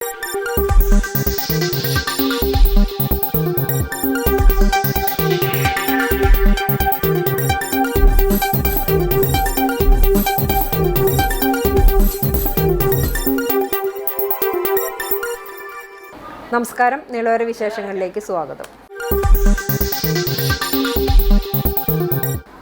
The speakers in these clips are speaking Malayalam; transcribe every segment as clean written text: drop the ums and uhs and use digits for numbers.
നമസ്കാരം, നിളവര വിശേഷങ്ങളിലേക്ക് സ്വാഗതം.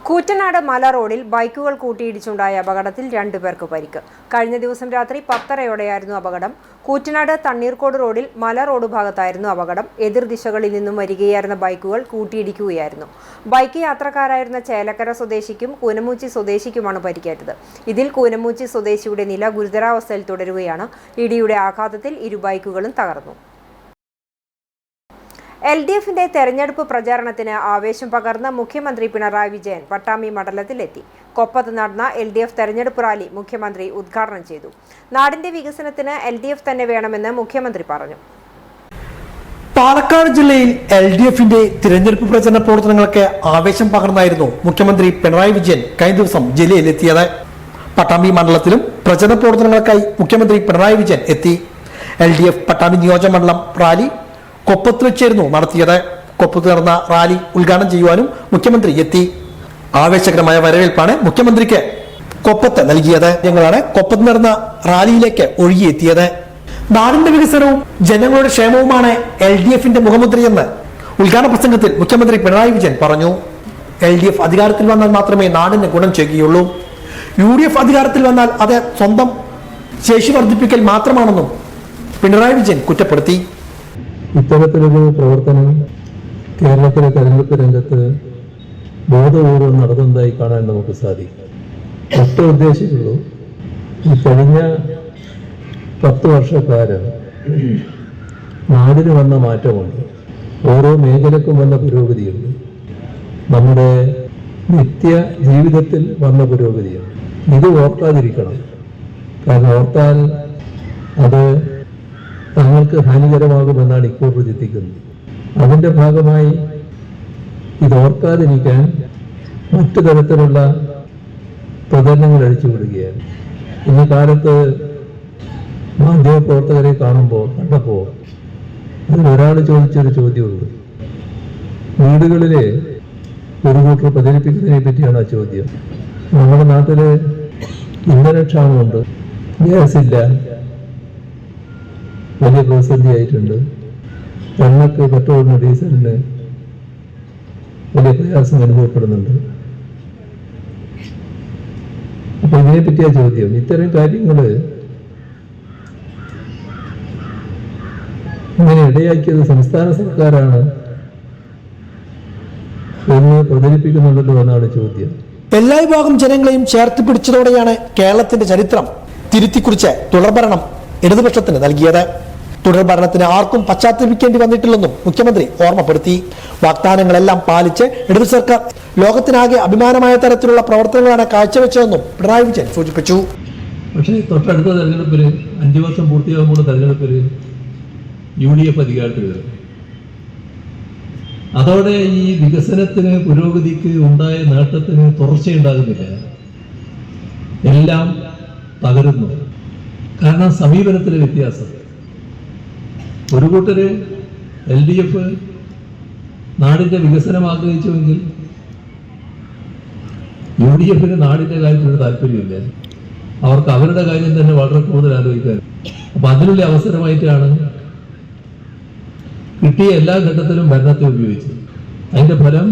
കൂറ്റനാട് മല റോഡിൽ ബൈക്കുകൾ കൂട്ടിയിടിച്ചുണ്ടായ അപകടത്തിൽ 2 പേർക്ക് പരിക്ക്. കഴിഞ്ഞ ദിവസം രാത്രി 10:30യോടെയായിരുന്നു അപകടം. കൂറ്റനാട് തണ്ണീർക്കോട് റോഡിൽ മല റോഡ് ഭാഗത്തായിരുന്നു അപകടം. എതിർദിശകളിൽ നിന്നും വരികയായിരുന്ന ബൈക്കുകൾ കൂട്ടിയിടിക്കുകയായിരുന്നു. ബൈക്ക് യാത്രക്കാരായിരുന്ന ചേലക്കര സ്വദേശിക്കും കൂനമൂച്ചി സ്വദേശിക്കുമാണ് പരിക്കേറ്റത്. ഇതിൽ കൂനമൂച്ചി സ്വദേശിയുടെ നില ഗുരുതരാവസ്ഥയിൽ തുടരുകയാണ്. ഇടിയുടെ ആഘാതത്തിൽ 2 ബൈക്കുകളും തകർന്നു. LDFന്റെ തെരഞ്ഞെടുപ്പ് പ്രചാരണത്തിന് ആവേശം പകർന്ന മുഖ്യമന്ത്രി പിണറായി വിജയൻ പട്ടാമ്പി മണ്ഡലത്തിലെത്തി. കൊപ്പത്ത് നടന്ന LDF തെരഞ്ഞെടുപ്പ് റാലി മുഖ്യമന്ത്രി ഉദ്ഘാടനം ചെയ്തു. നാടിന്റെ വികസനത്തിന് LDF തന്നെ വേണമെന്ന് മുഖ്യമന്ത്രി പറഞ്ഞു. പാലക്കാട് ജില്ലയിൽ LDFന്റെ തിരഞ്ഞെടുപ്പ് പ്രചരണ പ്രവർത്തനങ്ങൾക്ക് ആവേശം പകർന്നായിരുന്നു മുഖ്യമന്ത്രി പിണറായി വിജയൻ കഴിഞ്ഞ ദിവസം ജില്ലയിലെത്തിയത്. പട്ടാമ്പി മണ്ഡലത്തിലും പ്രചരണ പ്രവർത്തനങ്ങൾക്കായി മുഖ്യമന്ത്രി പിണറായി വിജയൻ എത്തി. LDF പട്ടാമ്പി നിയോജക മണ്ഡലം റാലി കൊപ്പത്ത് വെച്ചായിരുന്നു നടത്തിയത്. കൊപ്പത്ത് നടന്ന റാലി ഉദ്ഘാടനം ചെയ്യുവാനും മുഖ്യമന്ത്രി എത്തി. ആവേശകരമായ വരവേൽപ്പാണ് മുഖ്യമന്ത്രിക്ക് കൊപ്പത്ത് നൽകിയത്. ഞങ്ങളാണ് കൊപ്പത്ത് നടന്ന റാലിയിലേക്ക് ഒഴുകിയെത്തിയത്. നാടിന്റെ വികസനവും ജനങ്ങളുടെ ക്ഷേമവുമാണ് LDFന്റെ മുഖമുദ്രയെന്ന് ഉദ്ഘാടന പ്രസംഗത്തിൽ മുഖ്യമന്ത്രി പിണറായി വിജയൻ പറഞ്ഞു. LDF അധികാരത്തിൽ വന്നാൽ മാത്രമേ നാടിന് ഗുണം ചെയ്യുകയുള്ളൂ. UDF അധികാരത്തിൽ വന്നാൽ അത് സ്വന്തം ശേഷി വർദ്ധിപ്പിക്കൽ മാത്രമാണെന്നും പിണറായി വിജയൻ കുറ്റപ്പെടുത്തി. ഇത്തരത്തിലൊരു പ്രവർത്തനം കേരളത്തിലെ തെരഞ്ഞെടുപ്പ് രംഗത്ത് ബോധപൂർവം നടന്നതായി കാണാൻ നമുക്ക് സാധിക്കും. ഒറ്റ ഉദ്ദേശിച്ചുള്ളൂ, ഈ കഴിഞ്ഞ 10 വർഷക്കാലം നാടിന് വന്ന മാറ്റമുണ്ട്, ഓരോ മേഖലക്കും വന്ന പുരോഗതിയുണ്ട്, നമ്മുടെ നിത്യ ജീവിതത്തിൽ വന്ന പുരോഗതിയുണ്ട്. ഇത് ഓർക്കാതിരിക്കണം. കാരണം ഓർത്താൽ അത് തങ്ങൾക്ക് ഹാനികരമാകുമെന്നാണ് ഇപ്പോൾ ചിന്തിക്കുന്നത്. അതിൻ്റെ ഭാഗമായി ഇത് ഓർക്കാതിരിക്കാൻ മറ്റു തരത്തിലുള്ള പ്രചരണങ്ങൾ അഴിച്ചുവിടുകയാണ്. ഇന്ന് കാലത്ത് മാധ്യമപ്രവർത്തകരെ കണ്ടപ്പോൾ അതിലൊരാൾ ചോദിച്ചൊരു ചോദ്യമുണ്ട്. വീടുകളിലെ ഒരു കൂട്ടർ പ്രചരിപ്പിക്കുന്നതിനെ പറ്റിയാണ് ആ ചോദ്യം. നമ്മുടെ നാട്ടില് ഇന്ധനക്ഷാമമുണ്ട്, ഗ്യാസില്ല, വലിയ പ്രതിസന്ധിയായിട്ടുണ്ട്. എണ്ണക്ക്, പെട്രോളിന്, ഡീസലിന് വലിയ പ്രയാസം അനുഭവപ്പെടുന്നുണ്ട്. അപ്പൊ ഇതിനെ പറ്റിയ ചോദ്യം. ഇത്തരം കാര്യങ്ങള് ഇങ്ങനെ ഇടയാക്കിയത് സംസ്ഥാന സർക്കാരാണ് എന്ന് പ്രചരിപ്പിക്കുന്നുണ്ടല്ലോ എന്നാണ് ചോദ്യം. എല്ലാ വിഭാഗം ജനങ്ങളെയും ചേർത്ത് പിടിച്ചതോടെയാണ് കേരളത്തിന്റെ ചരിത്രം തിരുത്തിക്കുറിച്ച് തുടർഭരണം ഇടതുപക്ഷത്തിന് നൽകിയത്. തുടർഭരണത്തിന് ആർക്കും പശ്ചാത്തപിക്കേണ്ടി വന്നിട്ടില്ലെന്നും മുഖ്യമന്ത്രി ഓർമ്മപ്പെടുത്തി. വാഗ്ദാനങ്ങളെല്ലാം പാലിച്ച് ഇടതു സർക്കാർ ലോകത്തിനാകെ അഭിമാനമായ തരത്തിലുള്ള പ്രവർത്തനങ്ങളാണ് കാഴ്ചവെച്ചതെന്നും പിണറായി വിജയൻ സൂചിപ്പിച്ചു. പക്ഷേ തൊട്ടടുത്ത തെരഞ്ഞെടുപ്പിൽ 5 വർഷം പൂർത്തിയാകുമ്പോൾ തെരഞ്ഞെടുപ്പിൽ UDF അധികാരത്തിൽ വരും. അതോടെ ഈ വികസനത്തിന്, പുരോഗതിക്ക്, ഉണ്ടായ നേട്ടത്തിന് തുടർച്ചയുണ്ടാകുന്നില്ല, എല്ലാം തകരുന്നു. കാരണം സമീപനത്തിലെ വ്യത്യാസം. ഒരു കൂട്ടര് LDF നാടിന്റെ വികസനം ആഗ്രഹിച്ചുവെങ്കിൽ UDFന് നാടിന്റെ കാര്യത്തിൽ താല്പര്യമില്ല. അവർക്ക് അവരുടെ കാര്യം തന്നെ വളരെ കൂടുതൽ ആലോചിക്കാൻ. അപ്പൊ അതിനുള്ള അവസരമായിട്ടാണ് കിട്ടിയ എല്ലാ ഘട്ടത്തിലും ഭരണത്തെ ഉപയോഗിച്ചത്. അതിന്റെ ഫലം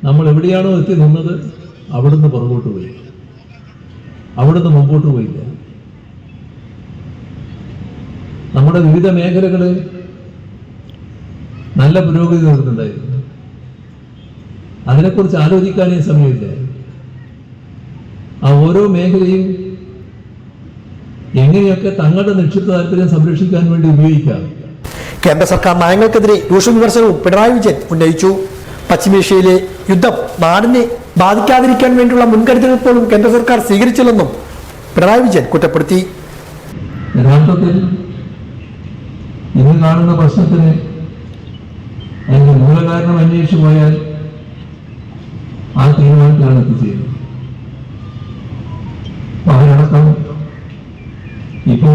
നമ്മൾ എവിടെയാണോ എത്തി നിന്നത് അവിടുന്ന് പുറകോട്ട് പോയി, അവിടുന്ന് മുമ്പോട്ട് പോയില്ല. നമ്മുടെ വിവിധ മേഖലകള് നല്ല പുരോഗതി നേടുന്നുണ്ടായിരുന്നു. അതിനെക്കുറിച്ച് ആലോചിക്കാനേ സമയമില്ല. ആ ഓരോ മേഖലയും എങ്ങനെയൊക്കെ തങ്ങളുടെ നിക്ഷിപ്ത താല്പര്യം സംരക്ഷിക്കാൻ വേണ്ടി ഉപയോഗിക്കാം. കേന്ദ്ര സർക്കാർ നയങ്ങൾക്കെതിരെ രൂക്ഷ വിമർശനവും പിണറായി വിജയൻ ഉന്നയിച്ചു. പശ്ചിമേഷ്യയിലെ യുദ്ധം നാടിനെ ബാധിക്കാതിരിക്കാൻ വേണ്ടിയുള്ള മുൻകരുതലുകൾ പോലും കേന്ദ്ര സർക്കാർ സ്വീകരിച്ചില്ലെന്നും പിണറായി വിജയൻ കുറ്റപ്പെടുത്തി. യഥാർത്ഥത്തിൽ ഇന്ന് കാണുന്ന പ്രശ്നത്തിന് അതിന്റെ മൂലകാരണം അന്വേഷിച്ചു പോയാൽ ആ തീരുമാനത്തിലാണ് എത്തിച്ചേരുന്നത്. അവരടക്കം ഇപ്പോ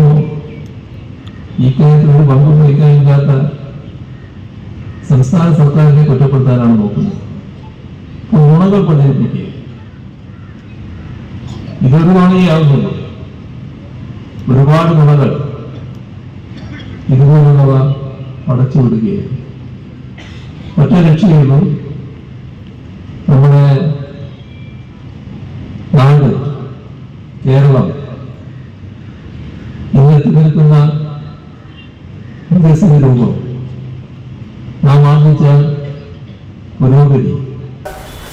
ഈ കാര്യത്തിൽ ഒരു പങ്കും വഹിക്കാനില്ലാത്ത സംസ്ഥാന സർക്കാരിനെ കുറ്റപ്പെടുത്താനാണ് നോക്കുന്നത്. നുണകൾ പ്രചരിപ്പിക്കുക. ഇതൊരു നുണയാവുന്നുള്ളൂ. ഒരുപാട് നുണകൾ ഇതുപോലുള്ളവ അടച്ചുവിടുകയാണ്. ഒറ്റ ലക്ഷ്യമുള്ളൂ, നമ്മുടെ നാട് കേരളം ഇന്നത്തെ നിൽക്കുന്ന വികസന രൂപം, നാം ആർജിച്ച പുരോഗതി.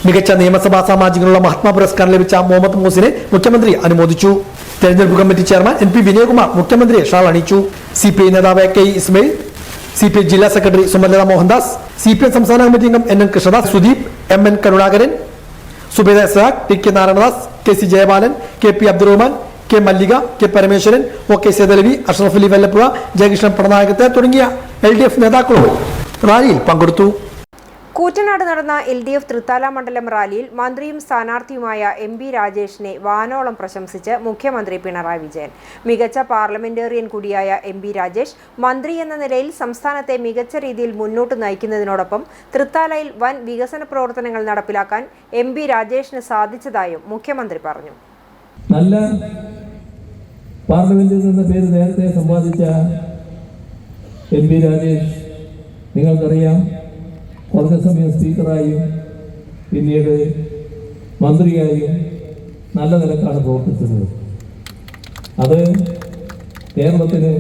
മികച്ച നിയമസഭാ സാമാജികനുള്ള മഹാത്മാ പുരസ്കാരം ലഭിച്ച മുഹമ്മദ് മൂസിനെ മുഖ്യമന്ത്രി അനുമോദിച്ചു. തെരഞ്ഞെടുപ്പ് കമ്മിറ്റി ചെയർമാൻ NP വിനയകുമാർ മുഖ്യമന്ത്രിയെ ഷാൾ അണിയിച്ചു. CPI നേതാവ് K ഇസ്മയിൽ, CPI ജില്ലാ സെക്രട്ടറി സുമലത മോഹൻദാസ്, CPM സംസ്ഥാന കമ്മിറ്റി അംഗം NN Krishnadas, Sudeep, MN Karunakaran, Subeda Ishaq, TK Narayanadas, KC Jayabalan, KP Abdurahman, K Mallika, K Parameswaran, OK Sethalavi, Ashraf Ali Vallappuzha, Jayakrishnan പടനായകത്തെ തുടങ്ങിയ LDF നേതാക്കളും റാലിയിൽ പങ്കെടുത്തു. കൂറ്റനാട് നടന്ന LDF തൃത്താല മണ്ഡലം റാലിയിൽ മന്ത്രിയും സ്ഥാനാർത്ഥിയുമായ MP രാജേഷിനെ വാനോളം പ്രശംസിച്ച് മുഖ്യമന്ത്രി പിണറായി വിജയൻ. മികച്ച പാർലമെന്റേറിയൻ കൂടിയായ MP രാജേഷ് മന്ത്രി എന്ന നിലയിൽ സംസ്ഥാനത്തെ മികച്ച രീതിയിൽ മുന്നോട്ട് നയിക്കുന്നതിനോടൊപ്പം തൃത്താലയിൽ വൻ വികസന പ്രവർത്തനങ്ങൾ നടപ്പിലാക്കാൻ MP രാജേഷിന് സാധിച്ചതായും മുഖ്യമന്ത്രി പറഞ്ഞു. നല്ല പാർലമെന്റിൽ നിന്ന് പേര് നേരത്തെ സമ്പാദിച്ച MP രാജേഷ്, നിങ്ങൾക്കറിയാം, കുറഞ്ഞ സമയം സ്പീക്കറായും പിന്നീട് മന്ത്രിയായും നല്ല നിലക്കാണ് പ്രവർത്തിച്ചത്. അത് കേരളത്തിന്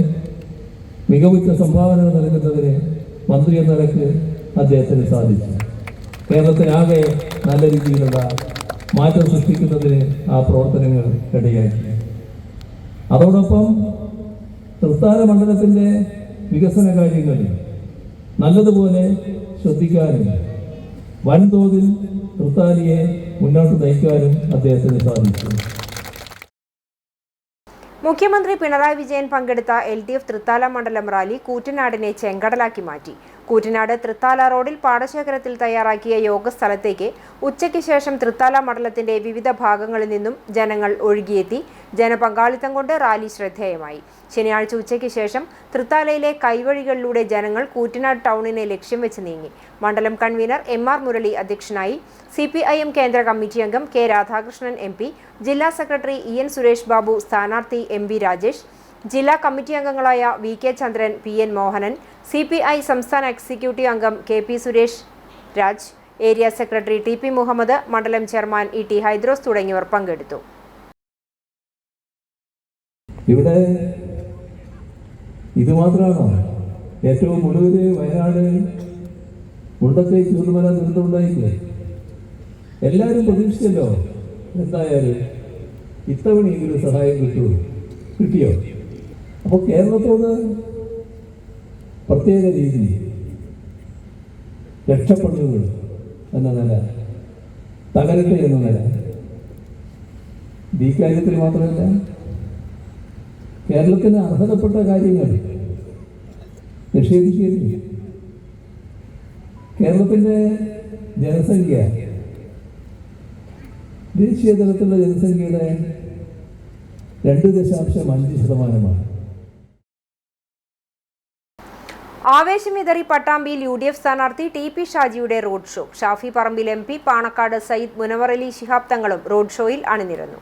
മികവുറ്റ സംഭാവനകൾ നൽകുന്നതിന് മന്ത്രി എന്ന നിലയ്ക്ക് അദ്ദേഹത്തിന് സാധിച്ചു. കേരളത്തിനാകെ നല്ല രീതിയിലുള്ള മാറ്റം സൃഷ്ടിക്കുന്നതിന് ആ പ്രവർത്തനങ്ങൾ ഇടയാക്കി. അതോടൊപ്പം തൃത്താല മണ്ഡലത്തിൻ്റെ വികസന കാര്യങ്ങളിൽ നല്ലതുപോലെ ശ്രദ്ധിക്കാനും വൻതോതിൽ തൃത്താലയെ മുന്നോട്ട് നയിക്കാനും അദ്ദേഹത്തിന് സാധിച്ചു. മുഖ്യമന്ത്രി പിണറായി വിജയൻ പങ്കെടുത്ത LDF തൃത്താല മണ്ഡലം റാലി കൂറ്റനാടിനെ ചെങ്കടലാക്കി മാറ്റി. കൂറ്റനാട് തൃത്താല റോഡിൽ പാടശേഖരത്തിൽ തയ്യാറാക്കിയ യോഗ സ്ഥലത്തേക്ക് ഉച്ചയ്ക്ക് ശേഷം തൃത്താല മണ്ഡലത്തിന്റെ വിവിധ ഭാഗങ്ങളിൽ നിന്നും ജനങ്ങൾ ഒഴുകിയെത്തി. ജനപങ്കാളിത്തം കൊണ്ട് റാലി ശ്രദ്ധേയമായി. ശനിയാഴ്ച ഉച്ചയ്ക്ക് ശേഷം തൃത്താലയിലെ കൈവഴികളിലൂടെ ജനങ്ങൾ കൂറ്റനാട് ടൗണിനെ ലക്ഷ്യം വെച്ച് നീങ്ങി. മണ്ഡലം കൺവീനർ MR മുരളി അധ്യക്ഷനായി. CPIM കേന്ദ്ര കമ്മിറ്റി അംഗം K രാധാകൃഷ്ണൻ MP, ജില്ലാ സെക്രട്ടറി EN സുരേഷ് ബാബു, സ്ഥാനാർത്ഥി MP രാജേഷ്, ജില്ലാ കമ്മിറ്റി അംഗങ്ങളായ VK Chandran, PN Mohanan, CPI സംസ്ഥാന എക്സിക്യൂട്ടീവ് അംഗം KP Suresh Raj, area secretary TP Muhammad, മണ്ഡലം ചെയർമാൻ ET ഹൈദ്രോസ് തുടങ്ങിയവർ പങ്കെടുത്തു. ഇവിടെ ഇത് മാത്രമാണോ? ഏറ്റവും ഒടുവിൽ വയനാട് മുണ്ടക്കൈ ചൂടുമല ദുരന്തമുണ്ടായില്ലേ? എല്ലാവരും പ്രതീക്ഷിച്ചല്ലോ എന്തായാലും ഇത്തവണയെങ്കിലും സഹായം കിട്ടിയോ? അപ്പോൾ കേരളത്തോട് പ്രത്യേക രീതി രക്ഷപ്പെടുന്നത് എന്ന നില, തകരട്ടെ എന്ന നില, ഈ കാര്യത്തിൽ മാത്രമല്ല കേരളത്തിന് അർഹതപ്പെട്ട കാര്യങ്ങൾ നിഷേധിക്കുകയില്ല. കേരളത്തിൻ്റെ ജനസംഖ്യ ദേശീയ തലത്തിലുള്ള ജനസംഖ്യയുടെ 2.5%. ആവേശമിതറി പട്ടാമ്പിയിൽ UDF സ്ഥാനാർത്ഥി TP ഷാജിയുടെ road show. Shafi Parambil MP, Panakkad Sayyid Munavar Ali Shihab തങ്ങളും റോഡ് ഷോയിൽ അണിനിരന്നു.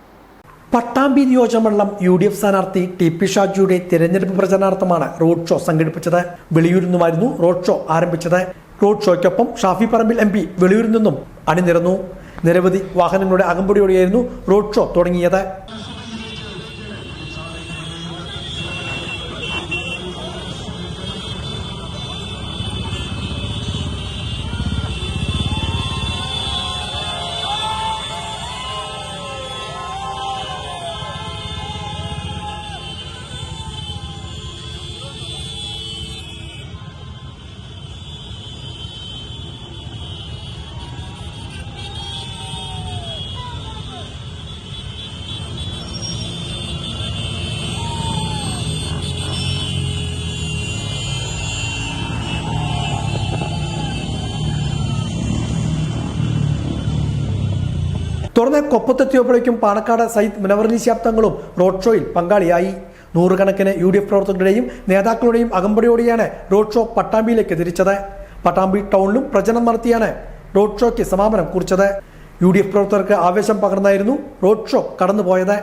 പട്ടാമ്പി നിയോജകമണ്ഡലം UDF സ്ഥാനാർത്ഥി TP ഷാജിയുടെ തിരഞ്ഞെടുപ്പ് പ്രചരണാർത്ഥമാണ് റോഡ് ഷോ സംഘടിപ്പിച്ചത്. വെളിയൂരിൽ നിന്നുമായിരുന്നു റോഡ് ഷോ ആരംഭിച്ചത്. റോഡ് ഷോയ്ക്കൊപ്പം ഷാഫി പറമ്പിൽ MP വെളിയൂരിൽ നിന്നും അണിനിരന്നു. നിരവധി വാഹനങ്ങളുടെ അകമ്പടിയോടെയായിരുന്നു റോഡ് ഷോ തുടങ്ങിയത്. തുടർന്ന് കൊപ്പത്തെത്തിയപ്പോഴേക്കും പാണക്കാട് സയ്യിദ് മുനവർ അലി ശിഹാബ് തങ്ങളും റോഡ് ഷോയിൽ പങ്കാളിയായി. നൂറുകണക്കിന് UDF പ്രവർത്തകരുടെയും നേതാക്കളുടെയും അകമ്പടിയോടെയാണ് റോഡ് ഷോ പട്ടാമ്പിയിലേക്ക് തിരിച്ചത്. പട്ടാമ്പി ടൗണിലും പ്രചരണം നടത്തിയാണ് റോഡ് ഷോയ്ക്ക് സമാപനം കുറിച്ചത്. UDF പ്രവർത്തകർക്ക് ആവേശം പകർന്നായിരുന്നു റോഡ് ഷോ കടന്നുപോയത്.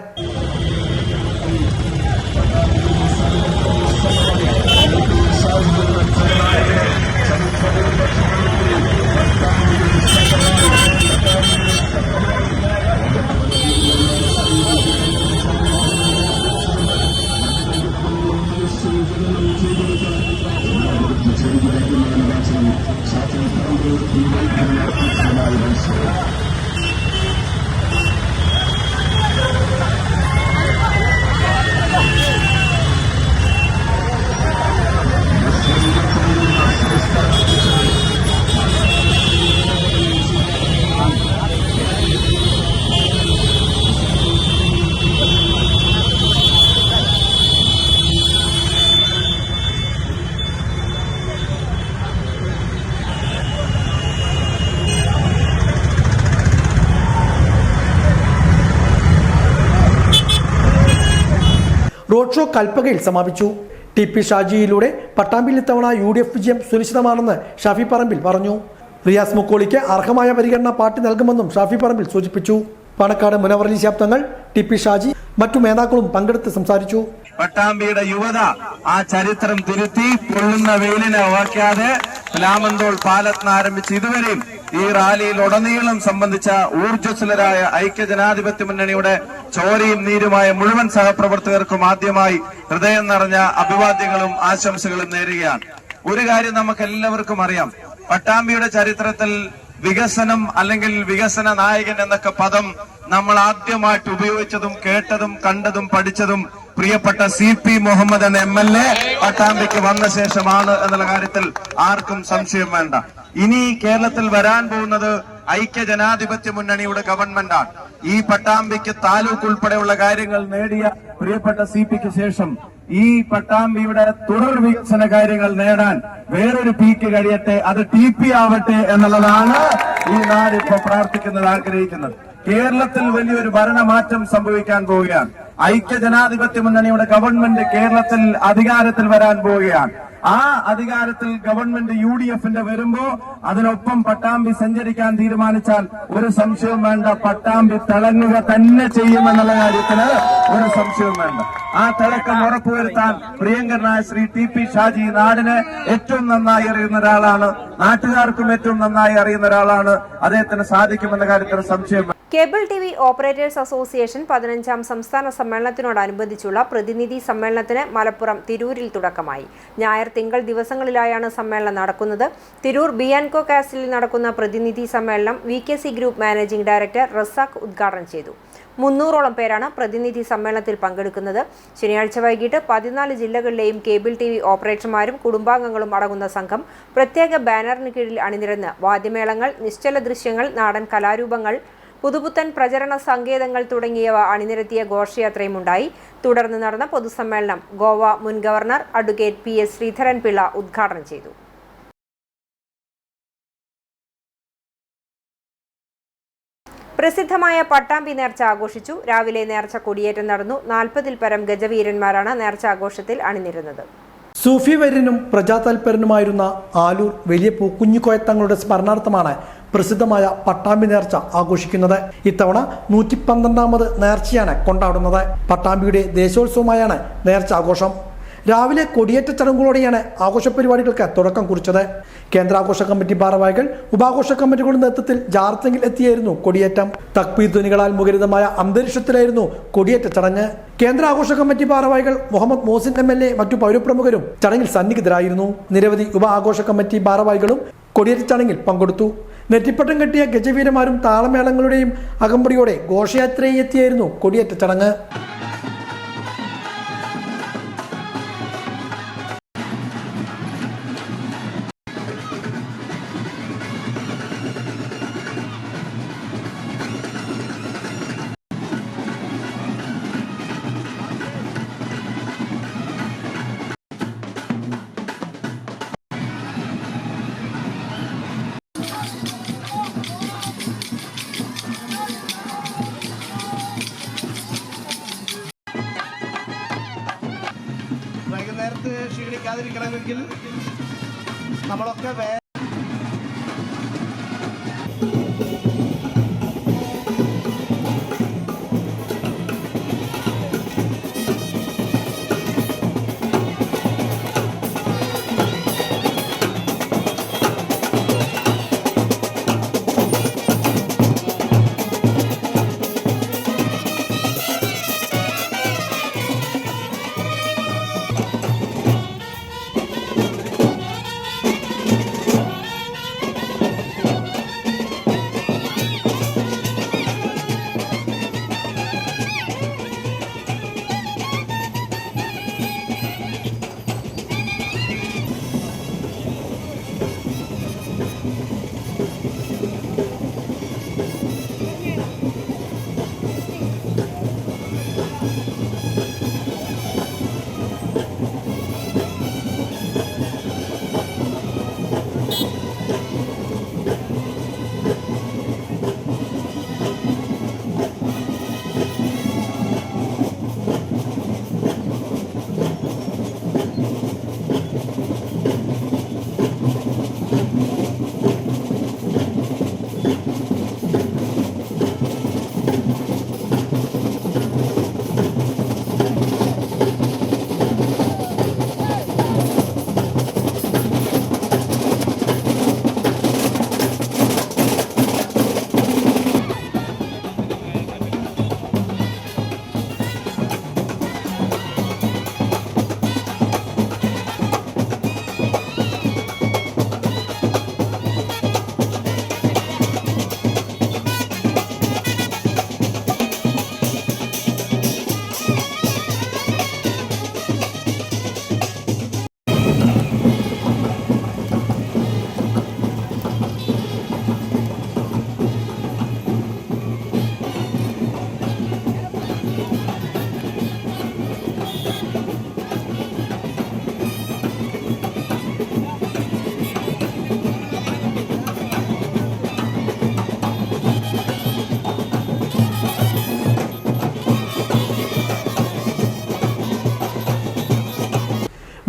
റോഡ് ഷോ കൽപ്പകയിൽ സമാപിച്ചു. TP ഷാജിയിലൂടെ പട്ടാമ്പിയിൽ ഇത്തവണ UDF വിജയം സുനിശ്ചിതമാണെന്ന് ഷാഫി പറമ്പിൽ പറഞ്ഞു. റിയാസ് മുക്കോളിക്ക് അർഹമായ പരിഗണന പാർട്ടി നൽകുമെന്നും ഷാഫി പറമ്പിൽ സൂചിപ്പിച്ചു. പാണക്കാട് മുനവർ അലി ശാബ്ദങ്ങൾ, TP ഷാജി, മറ്റു നേതാക്കളും പങ്കെടുത്ത് സംസാരിച്ചു. പട്ടാമ്പിയുടെ യുവത ആ ചരിത്രം തിരുത്തി പൊള്ളുന്ന വെയിലിനെ ഓർക്കാതെ ലാമന്തോൾ പാലത്തിന് ആരംഭിച്ച് ഇതുവരെയും ഈ റാലിയിൽ ഉടനീളം സംബന്ധിച്ച ഊർജ്ജസ്വലരായ ഐക്യജനാധിപത്യ മുന്നണിയുടെ ചോരയും നീരുമായ മുഴുവൻ സഹപ്രവർത്തകർക്കും ആദ്യമായി ഹൃദയം നിറഞ്ഞ അഭിവാദ്യങ്ങളും ആശംസകളും നേരുകയാണ്. ഒരു കാര്യം നമുക്ക് എല്ലാവർക്കും അറിയാം, പട്ടാമ്പിയുടെ ചരിത്രത്തിൽ വികസനം അല്ലെങ്കിൽ വികസന നായകൻ എന്നൊക്കെ പദം നമ്മൾ ആദ്യമായിട്ട് ഉപയോഗിച്ചതും കേട്ടതും കണ്ടതും പഠിച്ചതും പ്രിയപ്പെട്ട CP മുഹമ്മദ് എന്ന MLA പട്ടാമ്പിക്ക് വന്ന ശേഷമാണ് എന്നുള്ള കാര്യത്തിൽ ആർക്കും സംശയം വേണ്ട. ഇനി കേരളത്തിൽ വരാൻ പോകുന്നത് ഐക്യജനാധിപത്യ മുന്നണിയുടെ ഗവൺമെന്റാണ്. ഈ പട്ടാമ്പിക്ക് താലൂക്ക് ഉൾപ്പെടെയുള്ള കാര്യങ്ങൾ നേടിയ പ്രിയപ്പെട്ട CPക്ക് ശേഷം ഈ പട്ടാമ്പിയുടെ തുടർ വികസന കാര്യങ്ങൾ നേടാൻ വേറൊരു പീക്ക് കഴിയട്ടെ, അത് TP ആവട്ടെ എന്നുള്ളതാണ് ഈ നാട് ഇപ്പൊ പ്രാർത്ഥിക്കുന്നത്, ആഗ്രഹിക്കുന്നത്. കേരളത്തിൽ വലിയൊരു ഭരണമാറ്റം സംഭവിക്കാൻ പോവുകയാണ്. ഐക്യജനാധിപത്യ മുന്നണിയുടെ ഗവൺമെന്റ് കേരളത്തിൽ അധികാരത്തിൽ വരാൻ പോവുകയാണ്. ആ അധികാരത്തിൽ ഗവൺമെന്റ് UDFന്റെ വരുമ്പോ അതിനൊപ്പം പട്ടാമ്പി സഞ്ചരിക്കാൻ തീരുമാനിച്ചാൽ ഒരു സംശയവും വേണ്ട, പട്ടാമ്പി തിളങ്ങുക തന്നെ ചെയ്യുമെന്നുള്ള കാര്യത്തിന് ഒരു സംശയവും വേണ്ട. ആ തിളക്കം ഉറപ്പുവരുത്താൻ പ്രിയങ്കരനായ ശ്രീ TP ഷാജി നാടിനെ ഏറ്റവും നന്നായി അറിയുന്ന ഒരാളാണ്, നാട്ടുകാർക്കും ഏറ്റവും നന്നായി അറിയുന്ന ഒരാളാണ്. അദ്ദേഹത്തിന് സാധിക്കുമെന്ന കാര്യത്തിൽ സംശയം. കേബിൾ TV ഓപ്പറേറ്റേഴ്സ് അസോസിയേഷൻ 15ാം സംസ്ഥാന സമ്മേളനത്തിനോടനുബന്ധിച്ചുള്ള പ്രതിനിധി സമ്മേളനത്തിന് മലപ്പുറം തിരൂരിൽ തുടക്കമായി. ഞായർ, തിങ്കൾ ദിവസങ്ങളിലായാണ് സമ്മേളനം നടക്കുന്നത്. തിരൂർ ബിയാൻകോ കാസിലിൽ നടക്കുന്ന പ്രതിനിധി സമ്മേളനം VKC group managing director Razak ഉദ്ഘാടനം ചെയ്തു. 300ഓളം പേരാണ് പ്രതിനിധി സമ്മേളനത്തിൽ പങ്കെടുക്കുന്നത്. ശനിയാഴ്ച വൈകിട്ട് 14 ജില്ലകളിലെയും കേബിൾ TV ഓപ്പറേറ്റർമാരും കുടുംബാംഗങ്ങളും അടങ്ങുന്ന സംഘം പ്രത്യേക ബാനറിന് കീഴിൽ അണിനിരന്ന് വാദ്യമേളങ്ങൾ, നിശ്ചല ദൃശ്യങ്ങൾ, നാടൻ കലാരൂപങ്ങൾ, പുതുപുത്തൻ പ്രചരണ സങ്കേതങ്ങൾ തുടങ്ങിയവ അണിനിരത്തിയ ഘോഷയാത്രയും ഉണ്ടായി. തുടർന്ന് നടന്ന പൊതുസമ്മേളനം ഗോവ മുൻ ഗവർണർ അഡ്വക്കേറ്റ് PS ശ്രീധരൻപിള്ള ഉദ്ഘാടനം ചെയ്തു. പ്രസിദ്ധമായ പട്ടാമ്പി നേർച്ച ആഘോഷിച്ചു. രാവിലെ നേർച്ച കൊടിയേറ്റം നടന്നു. 40ൽ പരം ഗജവീരന്മാരാണ് നേർച്ച ആഘോഷത്തിൽ അണിനിരുന്നത്. സൂഫി വര്യനും പ്രജാതാൽപരനുമായിരുന്ന ആലൂർ വലിയ പൂക്കുഞ്ഞിക്കോയത്തങ്ങളുടെ സ്മരണാർത്ഥമാണ് പ്രസിദ്ധമായ പട്ടാമ്പി നേർച്ച ആഘോഷിക്കുന്നത്. ഇത്തവണ 112ാമത് നേർച്ചയാണ് കൊണ്ടാടുന്നത്. പട്ടാമ്പിയുടെ ദേശോത്സവമായാണ് നേർച്ച ആഘോഷം. രാവിലെ കൊടിയേറ്റ ചടങ്ങുകളോടെയാണ് ആഘോഷ പരിപാടികൾക്ക് തുടക്കം കുറിച്ചത്. കേന്ദ്രാഘോഷ കമ്മിറ്റി ഭാരവാഹികൾ, ഉപാഘോഷ കമ്മിറ്റികളുടെ നേതൃത്വത്തിൽ ജാർത്തിങ്ങിൽ എത്തിയായിരുന്നു കൊടിയേറ്റം. തക്ബീർ ധ്വനികളാൽ മുഖരിതമായ അന്തരീക്ഷത്തിലായിരുന്നു കൊടിയേറ്റ ചടങ്ങ്. കേന്ദ്രാഘോഷ കമ്മിറ്റി ഭാരവാഹികൾ മുഹമ്മദ് മോസിൻ MLA, മറ്റു പൗരപ്രമുഖരും ചടങ്ങിൽ സന്നിഹിതരായിരുന്നു. നിരവധി ഉപ ആഘോഷ കമ്മിറ്റി ഭാരവാഹികളും കൊടിയേറ്റ ചടങ്ങിൽ പങ്കെടുത്തു. നെറ്റിപ്പട്ടം കെട്ടിയ ഗജവീരന്മാരും താളമേളങ്ങളുടെയും അകമ്പടിയോടെ ഘോഷയാത്രയെ എത്തിയായിരുന്നു കൊടിയേറ്റ ചടങ്ങ്. സംഭവിക്കാതിരിക്കണമെങ്കിൽ നമ്മളൊക്കെ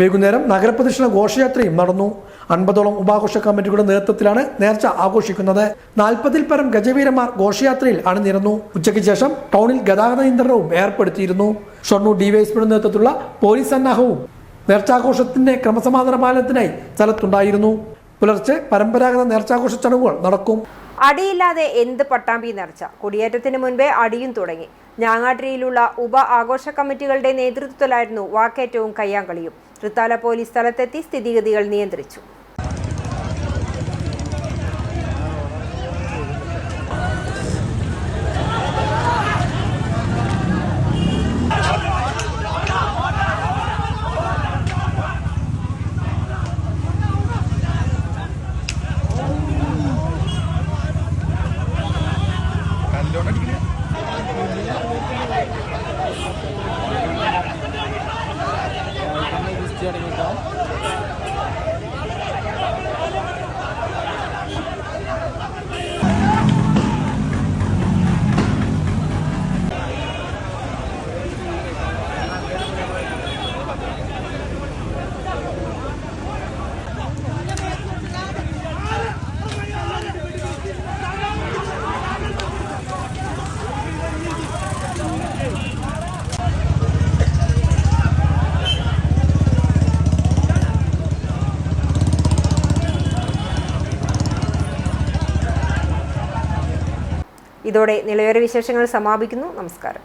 വൈകുന്നേരം നഗരപ്രദക്ഷിണ ഘോഷയാത്രയും നടന്നു. 50ഓളം ഉപാഘോഷ കമ്മിറ്റികളുടെ നേതൃത്വത്തിലാണ് നേർച്ച ആഘോഷിക്കുന്നത്. 40-ൽ പരം ഗജവീരന്മാർ ഘോഷയാത്രയിൽ അണിനിരന്നു. ഉച്ചയ്ക്ക് ശേഷം ടൗണിൽ ഗതാഗത നിയന്ത്രണവും ഏർപ്പെടുത്തിയിരുന്നു. ഷൊർണൂർ ഡിവൈഎസ്പിയുടെ നേതൃത്വത്തിലുള്ള പോലീസ് സന്നാഹവും നേർച്ചാഘോഷത്തിന്റെ ക്രമസമാധാന പാലനത്തിനായി സ്ഥലത്തുണ്ടായിരുന്നു. പുലർച്ചെ പരമ്പരാഗത നേർച്ചാഘോഷ ചടങ്ങുകൾ നടക്കും. അടിയില്ലാതെ എന്ത് പട്ടാമ്പി നേർച്ച? കൊടിയേറ്റത്തിന് മുൻപേ അടിയും തുടങ്ങി. ഞാങ്ങാട്ടിരിയിലുള്ള ഉപ ആഘോഷ കമ്മിറ്റികളുടെ നേതൃത്വത്തിലായിരുന്നു വാക്കേറ്റവും കയ്യാങ്കളിയും. തൃത്താല പോലീസ് സ്ഥലത്തെത്തി സ്ഥിതിഗതികൾ നിയന്ത്രിച്ചു. ഇതോടെ നിലയോര വിശേഷങ്ങൾ സമാപിക്കുന്നു. നമസ്കാരം.